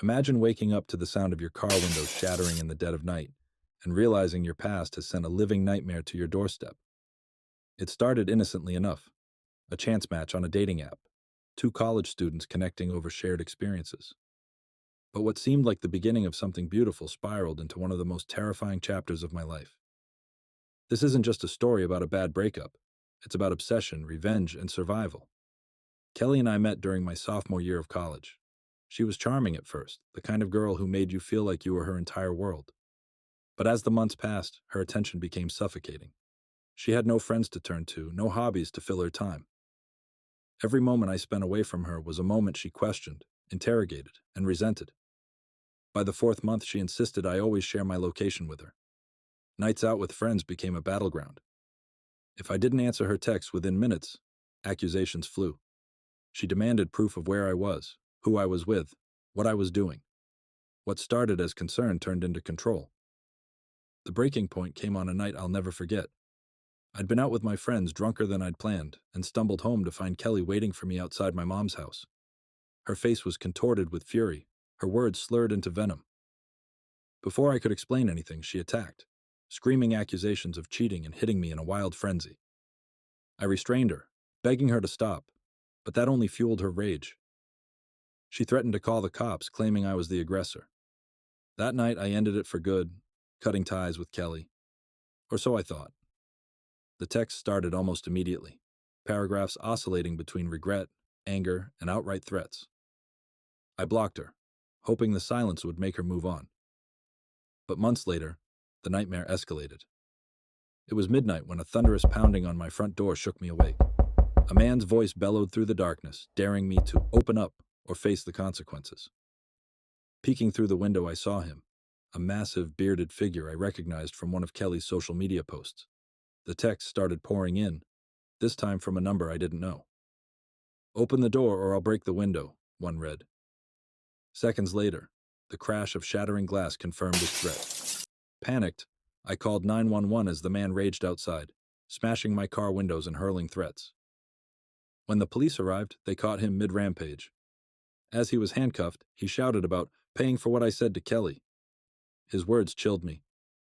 Imagine waking up to the sound of your car windows shattering in the dead of night and realizing your past has sent a living nightmare to your doorstep. It started innocently enough, a chance match on a dating app, two college students connecting over shared experiences. But what seemed like the beginning of something beautiful spiraled into one of the most terrifying chapters of my life. This isn't just a story about a bad breakup, it's about obsession, revenge, and survival. Kelly and I met during my sophomore year of college. She was charming at first, the kind of girl who made you feel like you were her entire world. But as the months passed, her attention became suffocating. She had no friends to turn to, no hobbies to fill her time. Every moment I spent away from her was a moment she questioned, interrogated, and resented. By the fourth month, she insisted I always share my location with her. Nights out with friends became a battleground. If I didn't answer her texts within minutes, accusations flew. She demanded proof of where I was, who I was with, what I was doing. What started as concern turned into control. The breaking point came on a night I'll never forget. I'd been out with my friends drunker than I'd planned and stumbled home to find Kelly waiting for me outside my mom's house. Her face was contorted with fury, her words slurred into venom. Before I could explain anything, she attacked, screaming accusations of cheating and hitting me in a wild frenzy. I restrained her, begging her to stop, but that only fueled her rage. She threatened to call the cops, claiming I was the aggressor. That night, I ended it for good, cutting ties with Kelly. Or so I thought. The text started almost immediately, paragraphs oscillating between regret, anger, and outright threats. I blocked her, hoping the silence would make her move on. But months later, the nightmare escalated. It was midnight when a thunderous pounding on my front door shook me awake. A man's voice bellowed through the darkness, daring me to open up or face the consequences. Peeking through the window, I saw him, a massive, bearded figure I recognized from one of Kelly's social media posts. The text started pouring in, this time from a number I didn't know. "Open the door or I'll break the window," one read. Seconds later, the crash of shattering glass confirmed his threat. Panicked, I called 911 as the man raged outside, smashing my car windows and hurling threats. When the police arrived, they caught him mid-rampage. As he was handcuffed, he shouted about paying for what I said to Kelly. His words chilled me.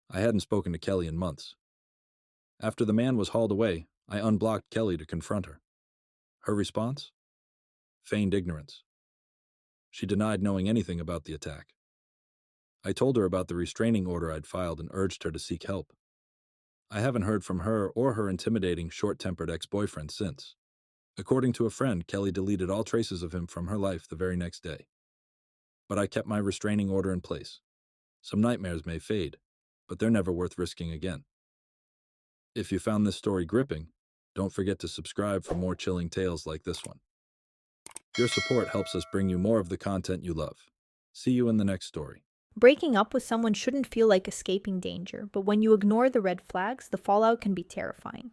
I hadn't spoken to Kelly in months. After the man was hauled away, I unblocked Kelly to confront her. Her response? Feigned ignorance. She denied knowing anything about the attack. I told her about the restraining order I'd filed and urged her to seek help. I haven't heard from her or her intimidating, short-tempered ex-boyfriend since. According to a friend, Kelly deleted all traces of him from her life the very next day. But I kept my restraining order in place. Some nightmares may fade, but they're never worth risking again. If you found this story gripping, don't forget to subscribe for more chilling tales like this one. Your support helps us bring you more of the content you love. See you in the next story. Breaking up with someone shouldn't feel like escaping danger, but when you ignore the red flags, the fallout can be terrifying.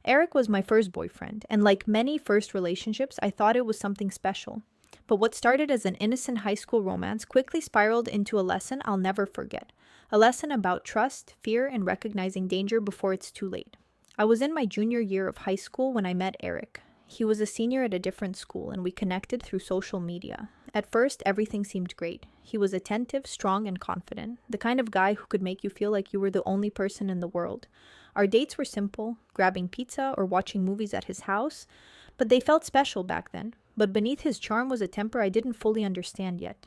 Eric was my first boyfriend, and like many first relationships, I thought it was something special. But what started as an innocent high school romance quickly spiraled into a lesson I'll never forget. A lesson about trust, fear, and recognizing danger before it's too late. I was in my junior year of high school when I met Eric. He was a senior at a different school, and we connected through social media. At first, everything seemed great. He was attentive, strong, and confident, the kind of guy who could make you feel like you were the only person in the world. Our dates were simple, grabbing pizza or watching movies at his house, but they felt special back then. But beneath his charm was a temper I didn't fully understand yet.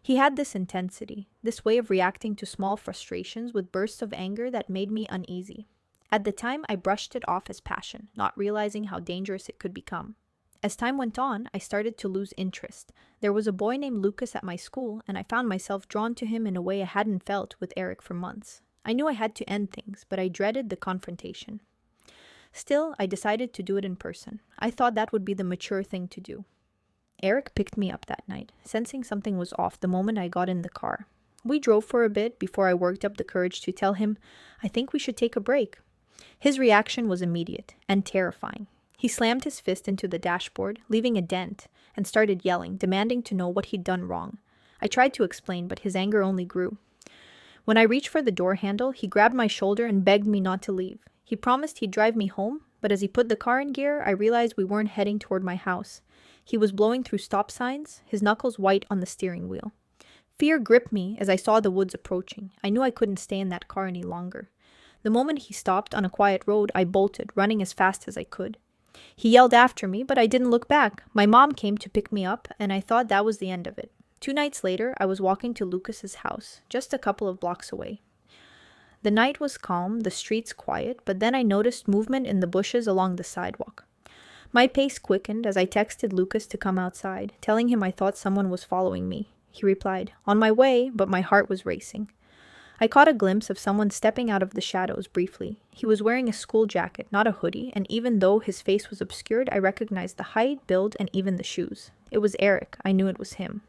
He had this intensity, this way of reacting to small frustrations with bursts of anger that made me uneasy. At the time, I brushed it off as passion, not realizing how dangerous it could become. As time went on, I started to lose interest. There was a boy named Lucas at my school, and I found myself drawn to him in a way I hadn't felt with Eric for months. I knew I had to end things, but I dreaded the confrontation. Still, I decided to do it in person. I thought that would be the mature thing to do. Eric picked me up that night, sensing something was off the moment I got in the car. We drove for a bit before I worked up the courage to tell him, I think we should take a break. His reaction was immediate and terrifying. He slammed his fist into the dashboard, leaving a dent, and started yelling, demanding to know what he'd done wrong. I tried to explain, but his anger only grew. When I reached for the door handle, he grabbed my shoulder and begged me not to leave. He promised he'd drive me home, but as he put the car in gear, I realized we weren't heading toward my house. He was blowing through stop signs, his knuckles white on the steering wheel. Fear gripped me as I saw the woods approaching. I knew I couldn't stay in that car any longer. The moment he stopped on a quiet road, I bolted, running as fast as I could. He yelled after me, but I didn't look back. My mom came to pick me up, and I thought that was the end of it. 2 nights later, I was walking to Lucas's house, just a couple of blocks away. The night was calm, the streets quiet, but then I noticed movement in the bushes along the sidewalk. My pace quickened as I texted Lucas to come outside, telling him I thought someone was following me. He replied, "On my way," but my heart was racing. I caught a glimpse of someone stepping out of the shadows briefly. He was wearing a school jacket, not a hoodie, and even though his face was obscured, I recognized the height, build, and even the shoes. It was Eric. I knew it was him.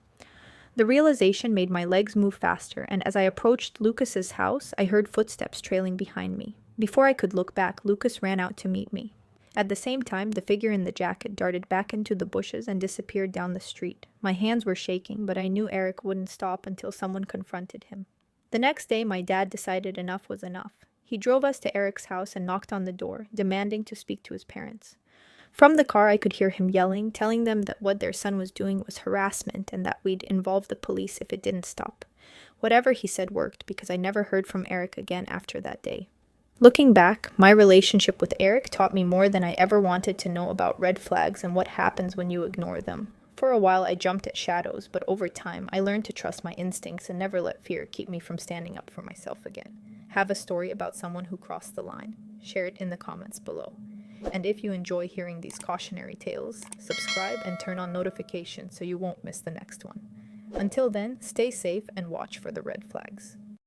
The realization made my legs move faster, and as I approached Lucas's house, I heard footsteps trailing behind me. Before I could look back, Lucas ran out to meet me. At the same time, the figure in the jacket darted back into the bushes and disappeared down the street. My hands were shaking, but I knew Eric wouldn't stop until someone confronted him. The next day, my dad decided enough was enough. He drove us to Eric's house and knocked on the door, demanding to speak to his parents. From the car, I could hear him yelling, telling them that what their son was doing was harassment and that we'd involve the police if it didn't stop. Whatever he said worked, because I never heard from Eric again after that day. Looking back, my relationship with Eric taught me more than I ever wanted to know about red flags and what happens when you ignore them. For a while, I jumped at shadows, but over time, I learned to trust my instincts and never let fear keep me from standing up for myself again. Have a story about someone who crossed the line? Share it in the comments below. And if you enjoy hearing these cautionary tales, subscribe and turn on notifications so you won't miss the next one. Until then, stay safe and watch for the red flags.